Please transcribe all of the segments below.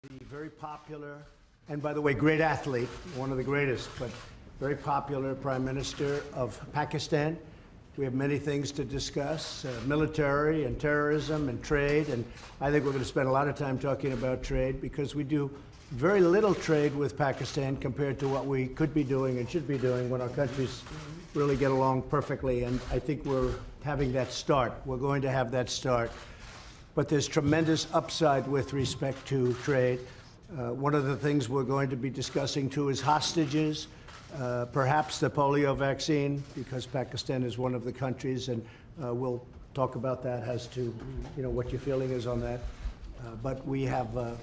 The very popular, and by the way, great athlete, one of the greatest, but very popular Prime Minister of Pakistan. We have many things to discuss, military and terrorism and trade, and I think we're going to spend a lot of time talking about trade because we do very little trade with Pakistan compared to what we could be doing and should be doing when our countries really get along perfectly, and I think we're having that start. We're going to have that start. But there's tremendous upside with respect to trade. One of the things we're going to be discussing too is hostages, perhaps the polio vaccine, because Pakistan is one of the countries, and we'll talk about that as to what your feeling is on that. But we have a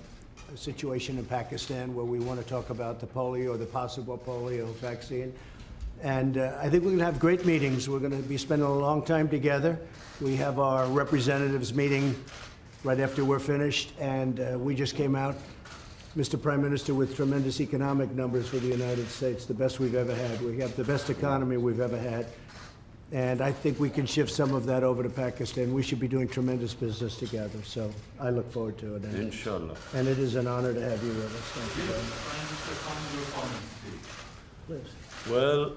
situation in Pakistan where we want to talk about the polio or the possible polio vaccine. And I think we're going to have great meetings. We're going to be spending a long time together. We have our representatives meeting right after we're finished, and we just came out, Mr. Prime Minister, with tremendous economic numbers for the United States, the best we've ever had. We have the best economy we've ever had, and I think we can shift some of that over to Pakistan. We should be doing tremendous business together, so I look forward to it. Inshallah. And it is an honor to have you with us. Thank you very much. Please. Well,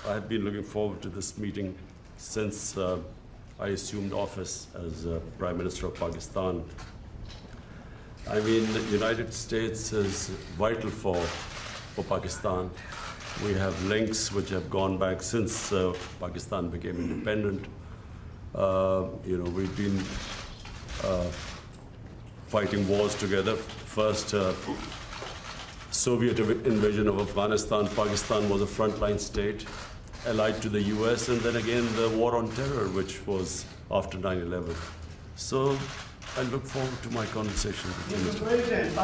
I've been looking forward to this meeting since I assumed office as Prime Minister of Pakistan. I mean, the United States is vital for Pakistan. We have links which have gone back since Pakistan became independent. We've been fighting wars together. First, Soviet invasion of Afghanistan, Pakistan was a frontline state, allied to the US, and then again the war on terror, which was after 9/11. So I look forward to my conversation with you. Mr. President,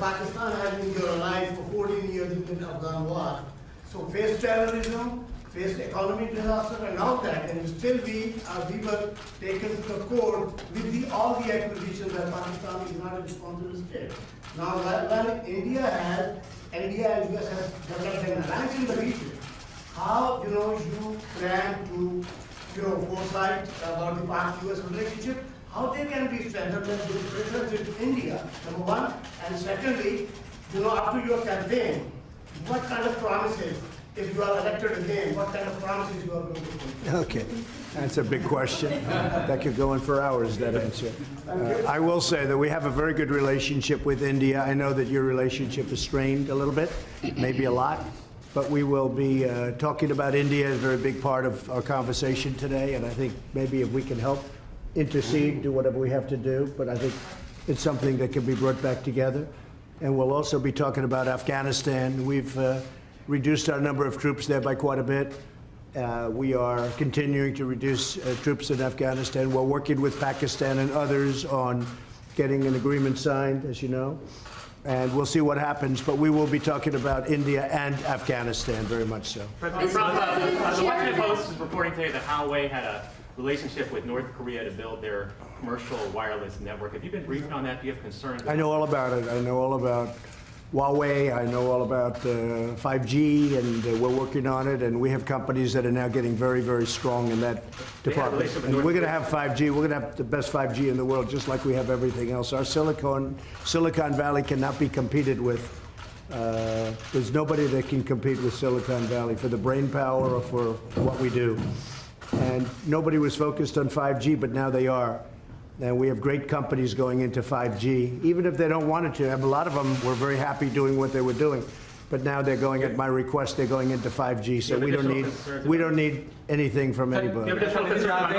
Pakistan has been your ally for 14 years in the Afghan war. So face terrorism, face economic disaster, and all that, and still we were taken to the court with all the accusations that Pakistan is not a responsible state. Now, when India and US has developed an alliance in the region, how you plan to foresight about the Pak-US relationship? How they can be strengthened with preference in India, number one, and secondly, after your campaign, what kind of promises, if you are elected again, what kind of promises you are going to make? Okay, that's a big question. That could go on for hours, that answer. I will say that we have a very good relationship with India. I know that your relationship is strained a little bit, maybe a lot, but we will be talking about India as a very big part of our conversation today, and I think maybe if we can help intercede, do whatever we have to do, but I think it's something that can be brought back together. And we'll also be talking about Afghanistan. We've reduced our number of troops there by quite a bit. We are continuing to reduce troops in Afghanistan. We're working with Pakistan and others on getting an agreement signed, as you know, and we'll see what happens. But we will be talking about India and Afghanistan, very much so. The Washington Post is reporting today that Huawei had a relationship with North Korea to build their commercial wireless network. Have you been briefed on that? Do you have concerns? I know all about it. I know all about Huawei. I know all about 5G, and we're working on it. And we have companies that are now getting very, very strong in that department. And we're going to have 5G. We're going to have the best 5G in the world, just like we have everything else. Our Silicon Valley cannot be competed with. There's nobody that can compete with Silicon Valley for the brain power or for what we do. And nobody was focused on 5G, but now they are. And we have great companies going into 5G, even if they don't want it to. A lot of them were very happy doing what they were doing, but now they're going, at my request, they're going into 5G. So we don't need anything from anybody. You have additional concerns about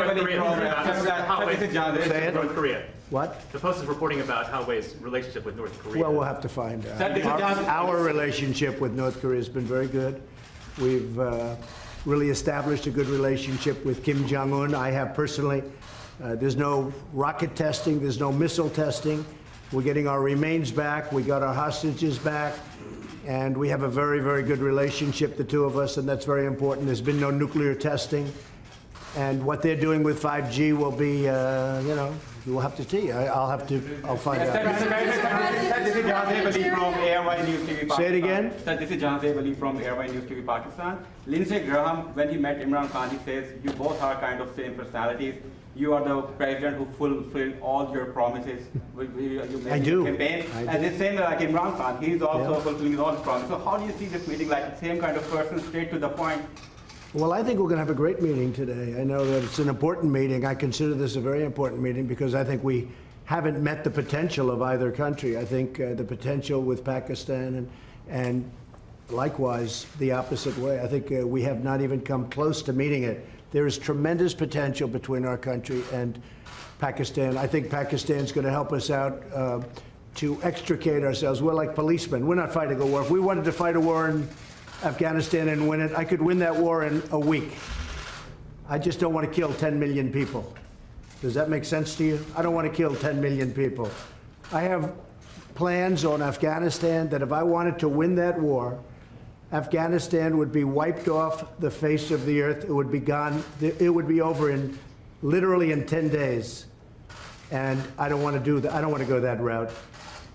North Korea. What? The Post is reporting about Huawei's relationship with North Korea. Well, we'll have to find out. Our relationship with North Korea has been very good. We've really established a good relationship with Kim Jong-un. I have personally. There's no rocket testing. There's no missile testing. We're getting our remains back. We got our hostages back. And we have a very, very good relationship, the two of us, and that's very important. There's been no nuclear testing. And what they're doing with 5G will be, we'll have to see. I'll find out. This is Jahan Ali from ARY News TV Pakistan. Say it again? Sir, this is Jahan Ali from ARY News TV Pakistan. Lindsey Graham, when he met Imran Khan, he says, you both are kind of same personalities. you are the president who fulfilled all your promises. You made I in do. the campaign. I And do. the same like Imran Khan, he's also Yeah. fulfilling all his promises. So how do you see this meeting, like the same kind of person, straight to the point? Well, I think we're going to have a great meeting today. I know that it's an important meeting. I consider this a very important meeting because I think we haven't met the potential of either country. I think the potential with Pakistan and likewise the opposite way. I think we have not even come close to meeting it. There is tremendous potential between our country and Pakistan. I think Pakistan's going to help us out to extricate ourselves. We're like policemen. We're not fighting a war. If we wanted to fight a war in Afghanistan and win it, I could win that war in a week. I just don't want to kill 10 million people. Does that make sense to you? I don't want to kill 10 million people. I have plans on Afghanistan that if I wanted to win that war, Afghanistan would be wiped off the face of the earth. It would be gone. It would be over in literally in 10 days. And I don't want to do that. I don't want to go that route.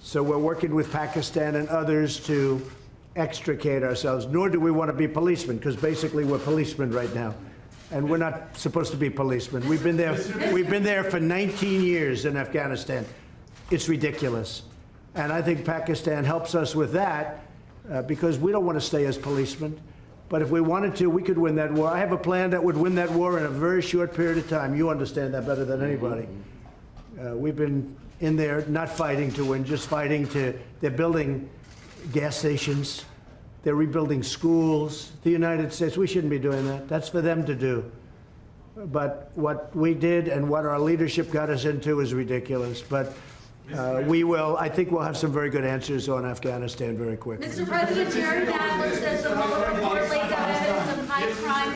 So we're working with Pakistan and others to extricate ourselves, nor do we want to be policemen, because basically we're policemen right now. And we're not supposed to be policemen. We've been there for 19 years in Afghanistan. It's ridiculous. And I think Pakistan helps us with that because we don't want to stay as policemen. But if we wanted to, we could win that war. I have a plan that would win that war in a very short period of time. You understand that better than anybody. We've been in there not fighting to win, just fighting to, they're building gas stations. They're rebuilding schools. The United States, we shouldn't be doing that. That's for them to do. But what we did and what our leadership got us into is ridiculous. But I think we'll have some very good answers on Afghanistan very quickly. Mr. President, Jerry Nadler says the Mueller report lays out evidence of high crime